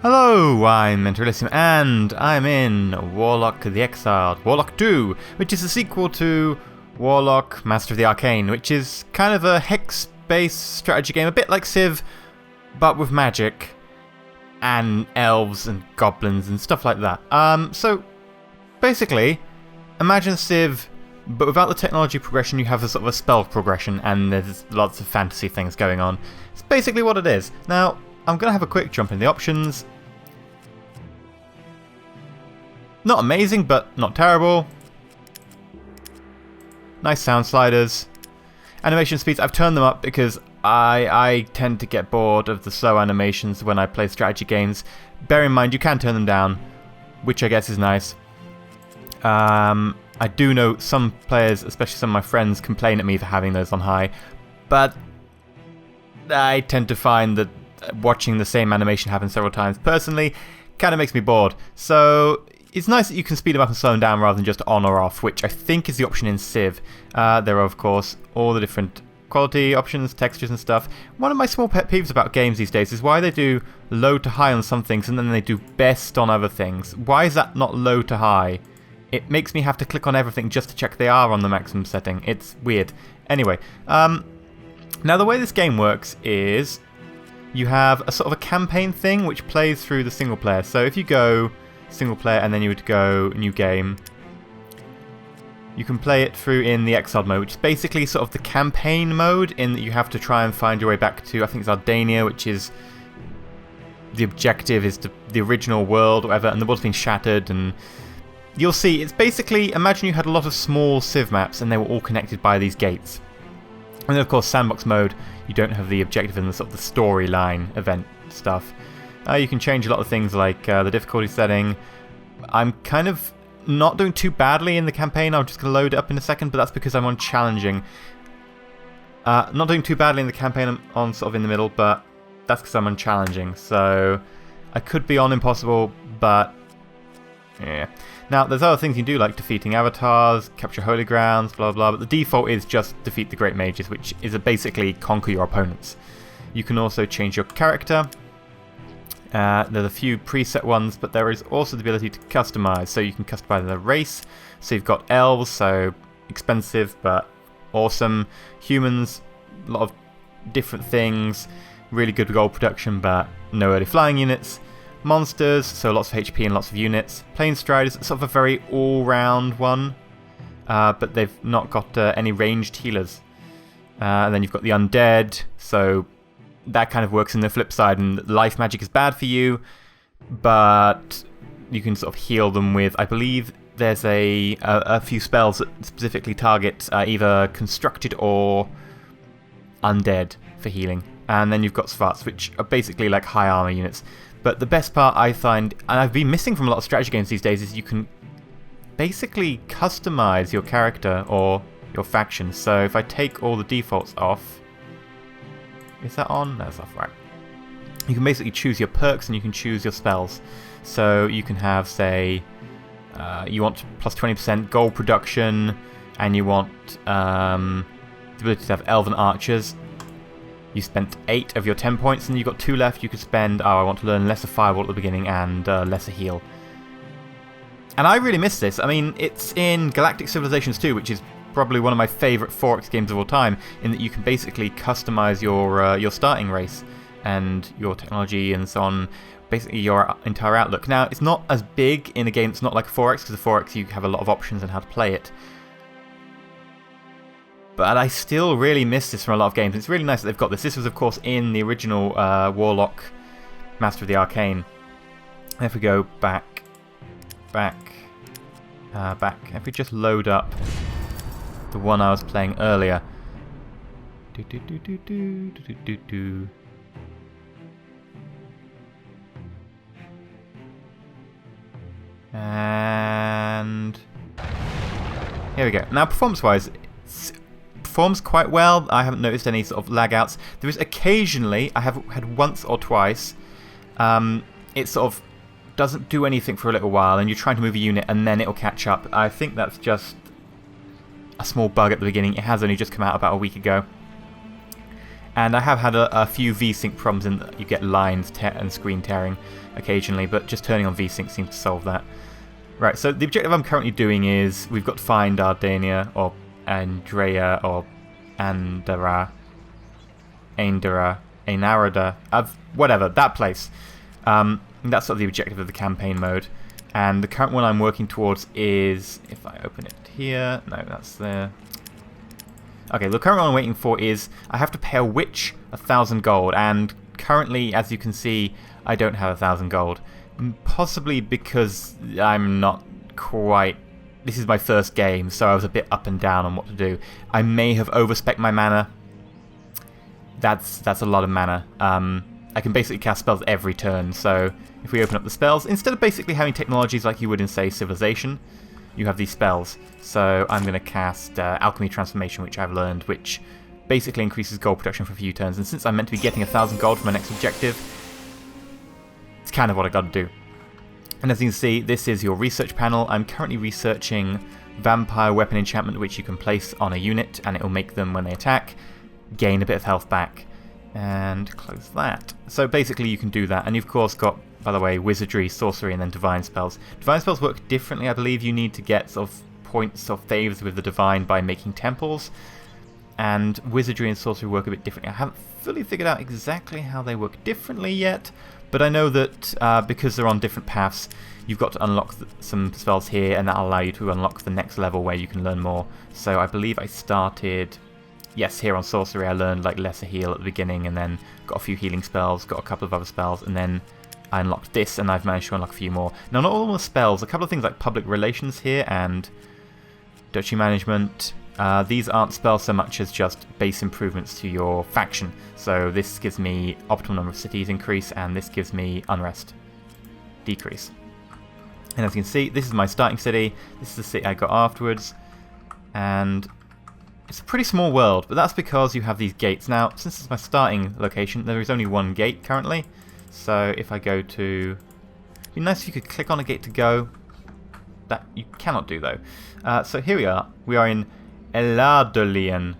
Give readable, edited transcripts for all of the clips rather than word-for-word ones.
Hello, I'm EnterElysium, and I'm in Warlock the Exiled, Warlock 2, which is a sequel to Warlock Master of the Arcane, which is kind of a hex-based strategy game, a bit like Civ, but with magic, and elves and goblins and stuff like that. So, basically, imagine Civ, but without the technology progression, you have a sort of a spell progression, and there's lots of fantasy things going on. It's basically what it is. Now, I'm going to have a quick jump in the options. Not amazing, but not terrible. Nice sound sliders. Animation speeds, I've turned them up because I tend to get bored of the slow animations when I play strategy games. Bear in mind, you can turn them down, which I guess is nice. I do know some players, especially some of my friends, complain at me for having those on high, but I tend to find that watching the same animation happen several times, personally, kind of makes me bored. So it's nice that you can speed them up and slow them down rather than just on or off, which I think is the option in Civ. There are, of course, all the different quality options, textures and stuff. One of my small pet peeves about games these days is why they do low to high on some things and then they do best on other things. Why is that not low to high? It makes me have to click on everything just to check they are on the maximum setting. It's weird. Anyway, now the way this game works is you have a sort of a campaign thing which plays through the single player. So if you go single player and then you would go new game, you can play it through in the Exiled Mode, which is basically sort of the campaign mode in that you have to try and find your way back to, I think it's Ardania, which is the objective is the original world or whatever, and the world's been shattered, and you'll see, it's basically, imagine you had a lot of small Civ maps and they were all connected by these gates. And then of course sandbox mode, you don't have the objective and the sort of the storyline event stuff. You can change a lot of things like the difficulty setting. I'm kind of not doing too badly in the campaign, I'm just going to load it up in a second, but that's because I'm on challenging. Not doing too badly in the campaign, I'm on sort of in the middle, but that's because I'm on challenging. So I could be on impossible, but yeah. Now, there's other things you can do, like defeating avatars, capture holy grounds, blah blah, but the default is just defeat the great mages, which is basically conquer your opponents. You can also change your character. There's a few preset ones, but there is also the ability to customize. So you can customize the race. So you've got elves, so expensive but awesome. Humans, a lot of different things. Really good gold production, but no early flying units. Monsters, so lots of HP and lots of units. Plane Striders, sort of a very all-round one, but they've not got any ranged healers. And then you've got the Undead, so that kind of works in the flip side, and life magic is bad for you, but you can sort of heal them with, I believe there's a few spells that specifically target either constructed or undead for healing. And then you've got Svarts, which are basically like high armor units. But the best part I find, and I've been missing from a lot of strategy games these days, is you can basically customize your character or your faction. So if I take all the defaults off, is that on? That's off, right. You can basically choose your perks and you can choose your spells. So you can have, say, you want plus 20% gold production, and you want the ability to have elven archers. You spent 8 of your 10 points and you've got 2 left. You could spend, I want to learn Lesser Fireball at the beginning and Lesser Heal. And I really miss this. I mean, it's in Galactic Civilizations 2, which is probably one of my favourite 4X games of all time, in that you can basically customize your starting race and your technology and so on, basically your entire outlook. Now, it's not as big in a game that's not like a 4X, because the 4X you have a lot of options on how to play it. But I still really miss this from a lot of games. It's really nice that they've got this. This was, of course, in the original Warlock Master of the Arcane. If we go back. If we just load up the one I was playing earlier. And here we go. Now, performance-wise, performs quite well. I haven't noticed any sort of lag outs. There is occasionally, I have had once or twice, it sort of doesn't do anything for a little while and you're trying to move a unit and then it'll catch up. I think that's just a small bug at the beginning. It has only just come out about a week ago. And I have had a few VSync problems in that you get lines and screen tearing occasionally, but just turning on VSync seems to solve that. Right, so the objective I'm currently doing is we've got to find Ardania, or Andrea, or Andara, Ainarada, whatever, that place. That's sort of the objective of the campaign mode. And the current one I'm working towards is, if I open it here, no, that's there. Okay, the current one I'm waiting for is I have to pay a witch 1,000 gold, and currently, as you can see, I don't have 1,000 gold. Possibly because I'm not quite... This is my first game, so I was a bit up and down on what to do. I may have overspec'd my mana. That's a lot of mana. I can basically cast spells every turn, so if we open up the spells, instead of basically having technologies like you would in, say, Civilization, you have these spells. So I'm going to cast Alchemy Transformation, which I've learned, which basically increases gold production for a few turns. And since I'm meant to be getting 1,000 gold for my next objective, it's kind of what I got to do. And as you can see, this is your research panel. I'm currently researching Vampire Weapon Enchantment, which you can place on a unit, and it will make them, when they attack, gain a bit of health back. And close that. So basically you can do that. And you've of course got, by the way, Wizardry, Sorcery, and then Divine Spells. Divine Spells work differently. I believe you need to get sort of points or favors with the Divine by making temples. And Wizardry and Sorcery work a bit differently. I haven't fully figured out exactly how they work differently yet. But I know that because they're on different paths, you've got to unlock some spells here, and that'll allow you to unlock the next level where you can learn more. So I believe I started... Yes, here on Sorcery I learned like Lesser Heal at the beginning, and then got a few healing spells, got a couple of other spells, and then I unlocked this, and I've managed to unlock a few more. Now, not all the spells, a couple of things like Public Relations here and Duchy Management, these aren't spells so much as just base improvements to your faction. So this gives me optimal number of cities increase, and this gives me unrest decrease. And as you can see, this is my starting city, this is the city I got afterwards, and... It's a pretty small world, but that's because you have these gates. Now, since it's my starting location, there is only one gate currently. So if I go to... It'd be nice if you could click on a gate to go. That you cannot do, though. So here we are. We are in Eladolian.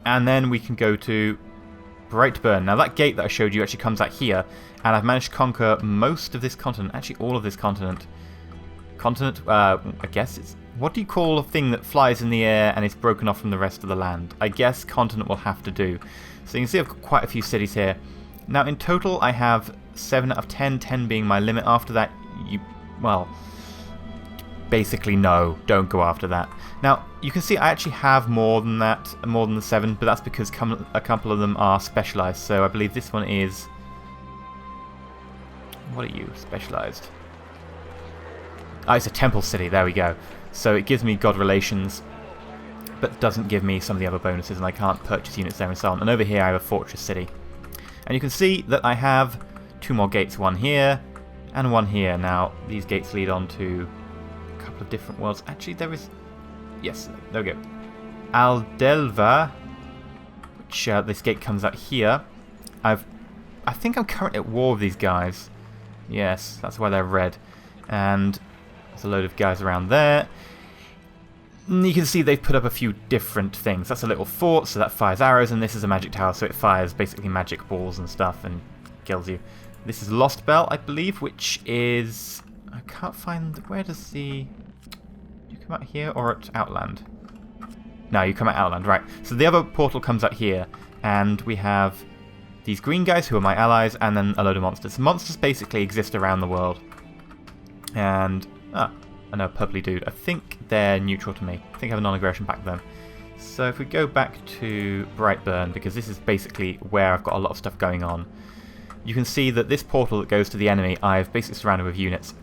And then we can go to Brightburn. Now, that gate that I showed you actually comes out here. And I've managed to conquer most of this continent. Actually, all of this continent. I guess it's... What do you call a thing that flies in the air and is broken off from the rest of the land? I guess continent will have to do. So you can see I've got quite a few cities here. Now in total I have 7 out of 10, 10 being my limit. After that, well, basically no, don't go after that. Now you can see I actually have more than that, more than the 7, but that's because a couple of them are specialised. So I believe this one is... What are you specialised? Oh, it's a temple city, there we go. So it gives me God Relations, but doesn't give me some of the other bonuses, and I can't purchase units there and so on. And over here I have a Fortress City. And you can see that I have 2 more gates, one here and one here. Now, these gates lead on to a couple of different worlds. Actually, there is... Yes, there we go. Aldelva, which this gate comes out here. I think I'm currently at war with these guys. Yes, that's why they're red. And... There's a load of guys around there. You can see they've put up a few different things. That's a little fort, so that fires arrows, and this is a magic tower, so it fires basically magic balls and stuff and kills you. This is Lost Bell, I believe, which is... I can't find... Where does the... Do you come out here or at Outland? No, you come out Outland, right. So the other portal comes out here, and we have these green guys who are my allies, and then a load of monsters. Monsters basically exist around the world. And... Ah, I know a purpley dude. I think they're neutral to me. I think I have a non-aggression pact with them. So if we go back to Brightburn, because this is basically where I've got a lot of stuff going on, you can see that this portal that goes to the enemy, I've basically surrounded with units.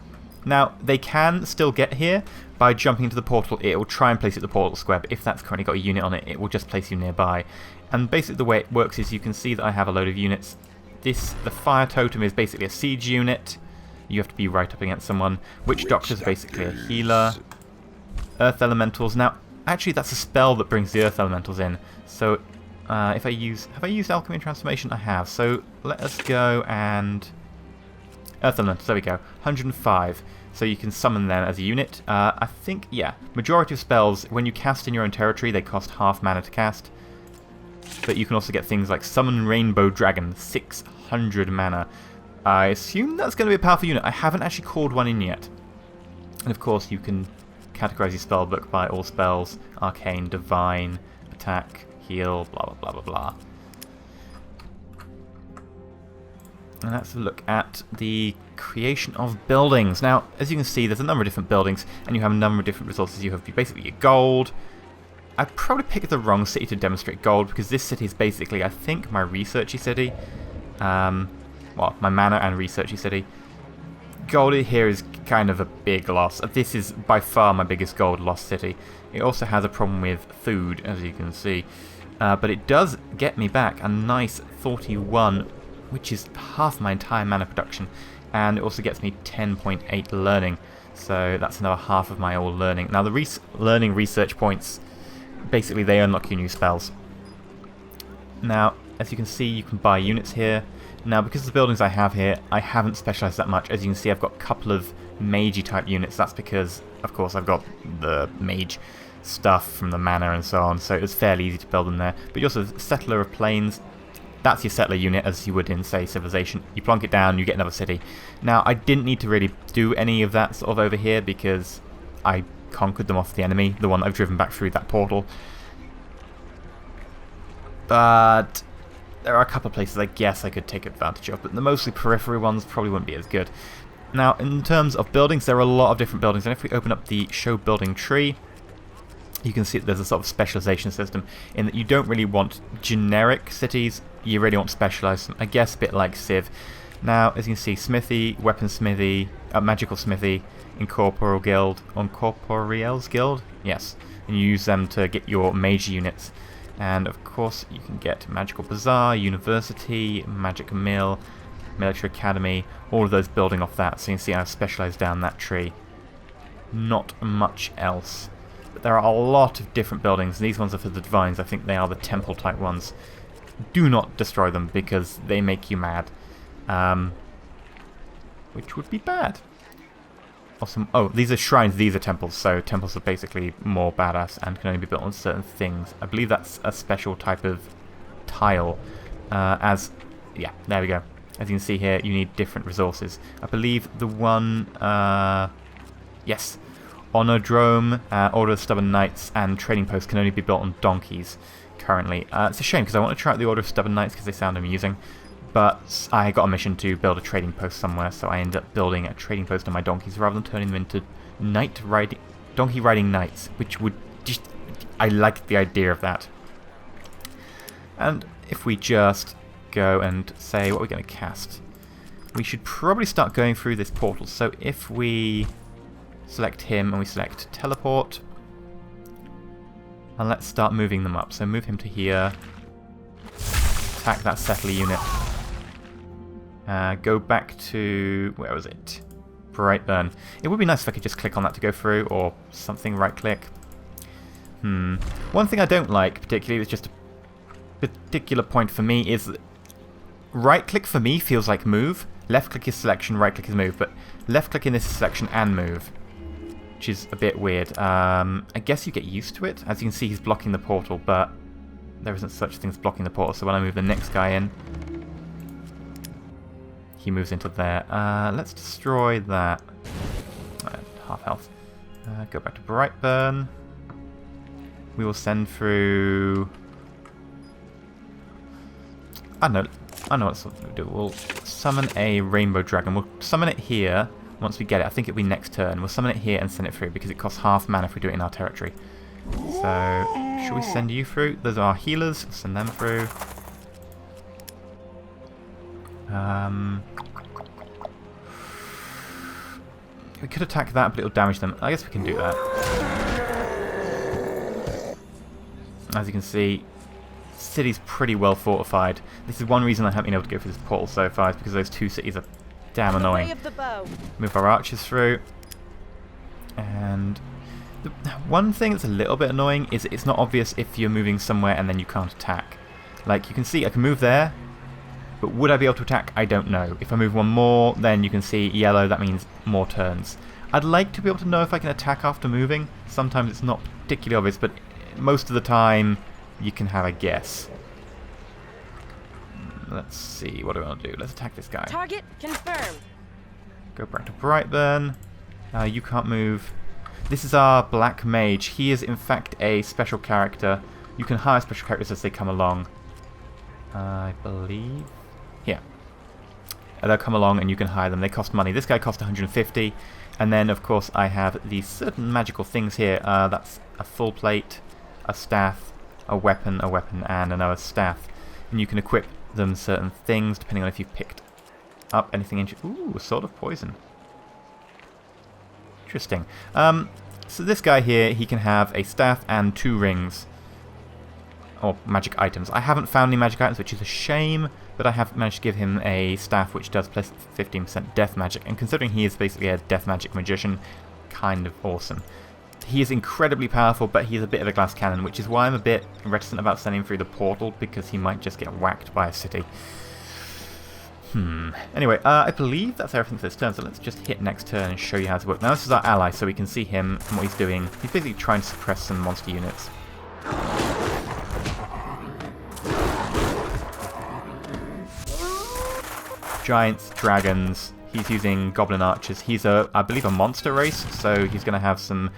Now, they can still get here by jumping into the portal. It will try and place it at the portal square, but if that's currently got a unit on it, it will just place you nearby. And basically the way it works is you can see that I have a load of units. The Fire Totem is basically a siege unit. You have to be right up against someone. Witch Doctor's basically a healer. Earth Elementals. Now, actually that's a spell that brings the Earth Elementals in. So, if I use... Have I used Alchemy Transformation? I have. So, let us go and... Earth Elementals, there we go. 105. So you can summon them as a unit. I think, yeah. Majority of spells, when you cast in your own territory, they cost half mana to cast. but you can also get things like Summon Rainbow Dragon, 600 mana. I assume that's going to be a powerful unit. I haven't actually called one in yet. And of course you can categorize your spellbook by all spells, arcane, divine, attack, heal, blah blah blah blah blah. And let's have a look at the creation of buildings. Now, as you can see, there's a number of different buildings, and you have a number of different resources. You have basically your gold. I probably picked the wrong city to demonstrate gold, because this city is basically, I think, my researchy city. Well, my mana and researchy city. Gold here is kind of a big loss. This is by far my biggest gold loss city. It also has a problem with food, as you can see. But it does get me back a nice 41, which is half my entire mana production. And it also gets me 10.8 learning. So that's another half of my old learning. Now the learning research points, basically they unlock your new spells. Now, as you can see, you can buy units here. Now, because of the buildings I have here, I haven't specialised that much. As you can see, I've got a couple of Magey type units. That's because, of course, I've got the Mage stuff from the mana and so on, so it was fairly easy to build them there. But you also have Settler of Plains. That's your settler unit, as you would in, say, Civilisation. You plonk it down, you get another city. Now, I didn't need to really do any of that sort of over here because I conquered them off the enemy, the one I've driven back through that portal. But there are a couple of places I guess I could take advantage of, but the mostly periphery ones probably wouldn't be as good. Now, in terms of buildings, there are a lot of different buildings, and if we open up the show building tree, you can see that there's a sort of specialization system in that you don't really want generic cities, you really want to specialize them, I guess a bit like Civ. Now, as you can see, smithy, weaponsmithy, magical smithy, incorporeal guild, incorporeals guild, yes, and you use them to get your mage units. And of course you can get Magical Bazaar, University, Magic Mill, Military Academy, all of those building off that. So you can see I've specialised down that tree. Not much else. But there are a lot of different buildings. These ones are for the Divines. I think they are the Temple type ones. Do not destroy them because they make you mad. Which would be bad. Awesome. Oh, these are shrines, these are temples, so temples are basically more badass and can only be built on certain things. I believe that's a special type of tile. Yeah, there we go. As you can see here, you need different resources. I believe the one, yes, Honourdrome, Order of Stubborn Knights, and Trading Post can only be built on donkeys currently. It's a shame because I want to try out the Order of Stubborn Knights because they sound amusing. But I got a mission to build a trading post somewhere, so I ended up building a trading post on my donkeys rather than turning them into donkey riding knights, which would just, I like the idea of that. And if we just go and say what we're going to cast, we should probably start going through this portal. So if we select him and we select teleport, and let's start moving them up. So move him to here, attack that settler unit. Go back to, where was it? Brightburn. It would be nice if I could just click on that to go through, or something, right click. One thing I don't like particularly, is just a particular point for me, is that right click for me feels like move, left click is selection, right click is move, but left click in this is selection and move, which is a bit weird. I guess you get used to it. As you can see, he's blocking the portal, but there isn't such thing as blocking the portal, so when I move the next guy in, he moves into there. Let's destroy that. Half health. Go back to Brightburn. We will send through... I know what we'll do. We'll summon a Rainbow Dragon. We'll summon it here once we get it. I think it'll be next turn. We'll summon it here and send it through because it costs half mana if we do it in our territory. So, should we send you through? Those are our healers. We'll send them through. We could attack that, but it'll damage them. I guess we can do that. As you can see, the city's pretty well fortified. This is one reason I haven't been able to go through this portal so far, is because those two cities are damn annoying. Move our archers through. And the one thing that's a little bit annoying is it's not obvious if you're moving somewhere and then you can't attack. Like, you can see I can move there, but would I be able to attack? I don't know. If I move one more, then you can see yellow, that means more turns. I'd like to be able to know if I can attack after moving. Sometimes it's not particularly obvious, but most of the time you can have a guess. let's see, what do we want to do? Let's attack this guy. Target confirmed. Go back to Brightburn. You can't move. This is our Black Mage. He is in fact a special character. You can hire special characters as they come along. I believe. Yeah. They'll come along and you can hire them. They cost money. This guy cost 150. And then, of course, I have these certain magical things here. That's a full plate, a staff, a weapon, and another staff. And you can equip them certain things depending on if you've picked up anything. Ooh, a sword of poison. Interesting. So this guy here, he can have a staff and 2 rings. Or magic items. I haven't found any magic items, which is a shame, but I have managed to give him a staff which does plus 15% death magic, and considering he is basically a death magic magician, kind of awesome. He is incredibly powerful, but he's a bit of a glass cannon, which is why I'm a bit reticent about sending him through the portal, because he might just get whacked by a city. Anyway, I believe that's everything for this turn, so let's just hit next turn and show you how to work. Now this is our ally, so we can see him and what he's doing. He's basically trying to suppress some monster units. Giants, dragons, he's using goblin archers. He's I believe a monster race, so he's going to have some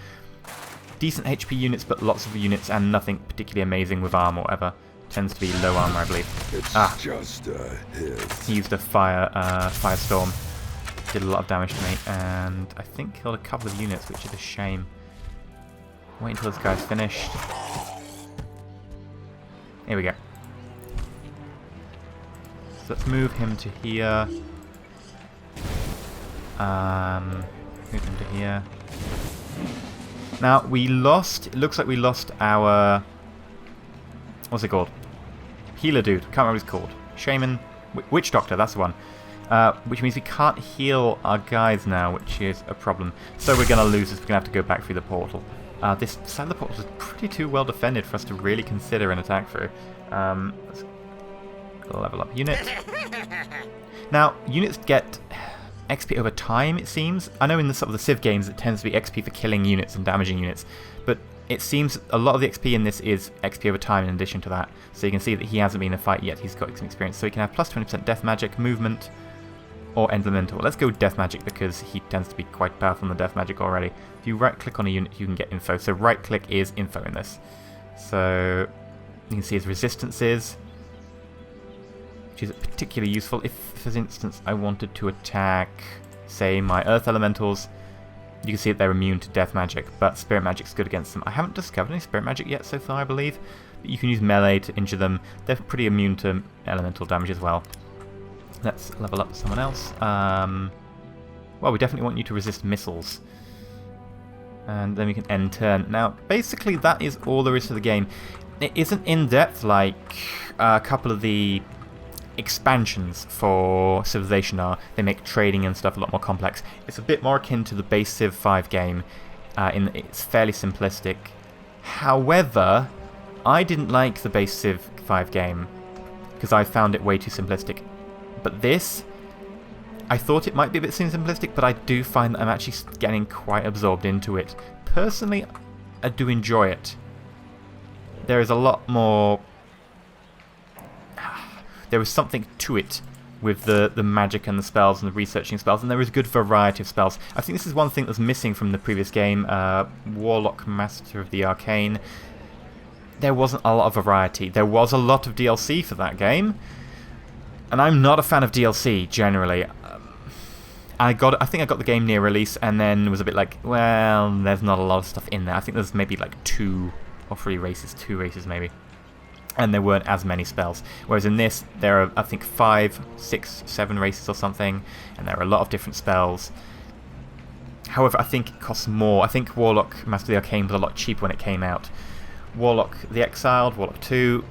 decent HP units, but lots of units and nothing particularly amazing with armor or whatever. Tends to be low armor, I believe. It's just a hit. He used a firestorm. Did a lot of damage to me, and I think killed a couple of units, which is a shame. Wait until this guy's finished. Here we go. So let's move him to here. Move him to here. Now, we lost... It looks like we lost our... What's it called? Healer dude. Can't remember what he's called. Shaman. Witch Doctor, that's the one. Which means we can't heal our guys now, which is a problem. So we're going to lose this. We're going to have to go back through the portal. This side of the portal is pretty too well defended for us to really consider an attack through. Let's level up unit. Now, units get XP over time, it seems. I know in some of the Civ games it tends to be XP for killing units and damaging units, but it seems a lot of the XP in this is XP over time in addition to that. So you can see that he hasn't been in a fight yet, he's got some experience. So he can have plus 20% death magic, movement, or elemental. Let's go with death magic because he tends to be quite powerful in the death magic already. If you right click on a unit, you can get info. So right click is info in this. So you can see his resistances, which is particularly useful. If, for instance, I wanted to attack, say, my earth elementals, you can see that they're immune to death magic, but spirit magic's good against them. I haven't discovered any spirit magic yet so far, I believe. But you can use melee to injure them. They're pretty immune to elemental damage as well. Let's level up someone else. Well, we definitely want you to resist missiles. And then we can end turn. Now, basically that is all there is to the game. It isn't in-depth like a couple of the expansions for Civilization are. They make trading and stuff a lot more complex. It's a bit more akin to the base Civ5 game, in that it's fairly simplistic. However, I didn't like the base Civ5 game because I found it way too simplistic. But this, I thought it might be a bit too simplistic, but I do find that I'm actually getting quite absorbed into it. Personally, I do enjoy it. There is a lot more... There is something to it with the magic and the spells and the researching spells, and there is a good variety of spells. I think this is one thing that's missing from the previous game, Warlock, Master of the Arcane. There wasn't a lot of variety. There was a lot of DLC for that game, and I'm not a fan of DLC, generally. I think I got the game near release, and then was a bit like, well, there's not a lot of stuff in there. I think there's maybe like 2 or 3 races, 2 races maybe. And there weren't as many spells. Whereas in this, there are, I think, 5, 6, 7 races or something, and there are a lot of different spells. However, I think it costs more. I think Warlock, Master of the Arcane was a lot cheaper when it came out. Warlock the Exiled, Warlock 2,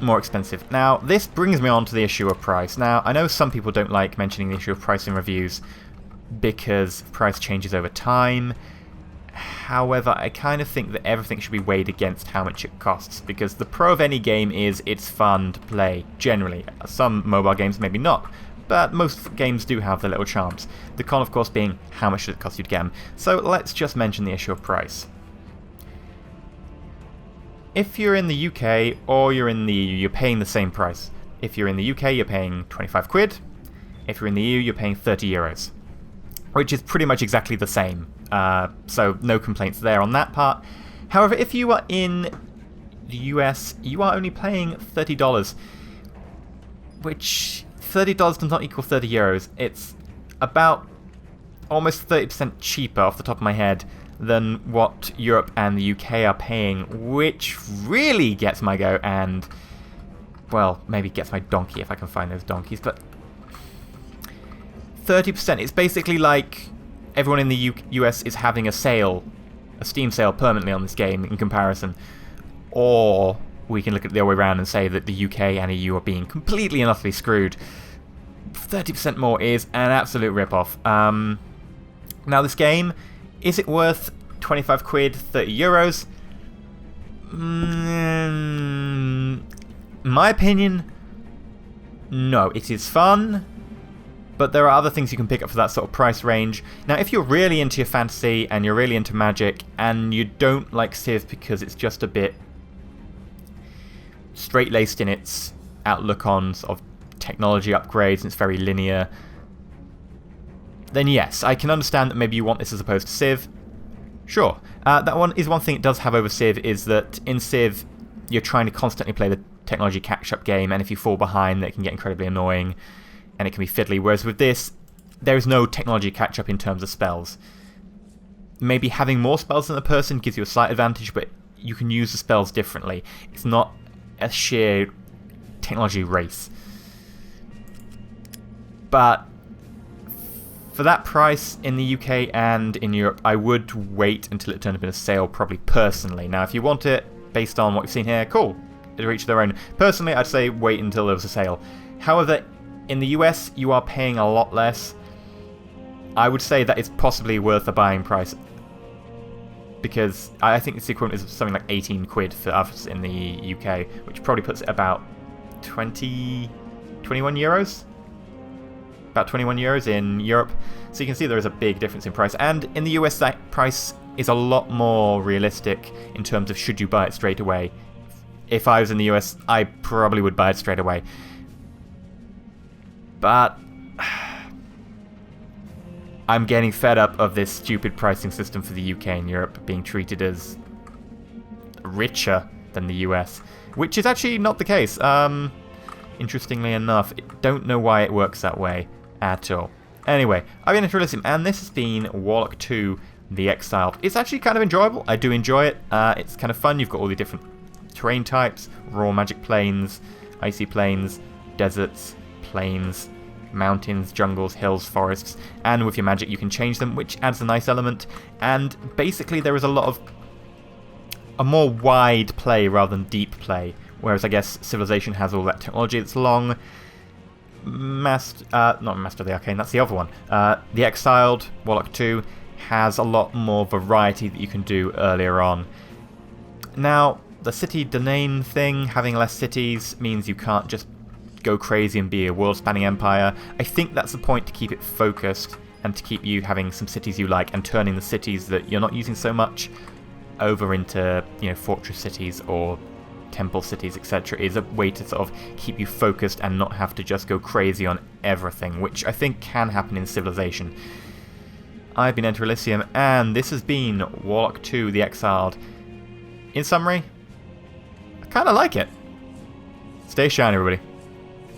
more expensive. Now, this brings me on to the issue of price. Now, I know some people don't like mentioning the issue of price in reviews because price changes over time. However, I kind of think that everything should be weighed against how much it costs, because the pro of any game is it's fun to play, generally. Some mobile games maybe not, but most games do have their little charms. The con, of course, being how much should it cost you to get them. So let's just mention the issue of price. If you're in the UK or you're paying the same price, If you're in the UK, you're paying 25 quid. If you're in the EU, you're paying 30 euros, which is pretty much exactly the same. So no complaints there on that part. However, if you are in the US, you are only paying $30, which $30 does not equal 30 euros. It's about almost 30% cheaper off the top of my head than what Europe and the UK are paying, which really gets my go and, well, maybe gets my donkey if I can find those donkeys, but 30%, it's basically like everyone in the US is having a sale, a Steam sale permanently on this game in comparison. Or we can look at it the other way around and say that the UK and EU are being completely and utterly screwed. 30% more is an absolute rip-off. Now this game, is it worth 25 quid, 30 euros? My opinion, no. It is fun, but there are other things you can pick up for that sort of price range. Now, if you're really into your fantasy and you're really into Magic and you don't like Civ because it's just a bit straight-laced in its outlook on sort of technology upgrades and it's very linear, then yes, I can understand that maybe you want this as opposed to Civ. Sure. That one is one thing it does have over Civ, is that in Civ you're trying to constantly play the technology catch-up game, and if you fall behind, that can get incredibly annoying and it can be fiddly, whereas with this, there is no technology catch-up in terms of spells. Maybe having more spells than a person gives you a slight advantage, but you can use the spells differently. It's not a sheer technology race. But for that price in the UK and in Europe, I would wait until it turned up in a sale, probably personally. Now, if you want it based on what you've seen here, cool. To each their own. Personally, I'd say wait until there was a sale. However, in the US, you are paying a lot less. I would say that it's possibly worth the buying price, because I think it's the equivalent of something like 18 quid for us in the UK, which probably puts it about 21 euros? About 21 euros in Europe. So you can see there is a big difference in price. And in the US, that price is a lot more realistic in terms of should you buy it straight away. If I was in the US, I probably would buy it straight away. But I'm getting fed up of this stupid pricing system for the UK and Europe being treated as richer than the US, which is actually not the case. Interestingly enough, I don't know why it works that way at all. Anyway, I've been EnterElysium, and this has been Warlock 2, The Exiled. It's actually kind of enjoyable. I do enjoy it. It's kind of fun. You've got all the different terrain types, raw magic plains, icy plains, deserts, plains, mountains, jungles, hills, forests, and with your magic you can change them, which adds a nice element. And basically there is a more wide play rather than deep play, whereas I guess Civilization has all that technology that's long. Not Master of the Arcane, that's the other one. The Exiled, Warlock 2, has a lot more variety that you can do earlier on. Now, the city domain thing, having less cities, means you can't just go crazy and be a world-spanning empire. I think that's the point, to keep it focused and to keep you having some cities you like and turning the cities that you're not using so much over into, fortress cities or temple cities, etc. is a way to sort of keep you focused and not have to just go crazy on everything, which I think can happen in Civilization. I've been EnterElysium, and this has been Warlock 2, The Exiled. In summary, I kind of like it. Stay shiny, everybody.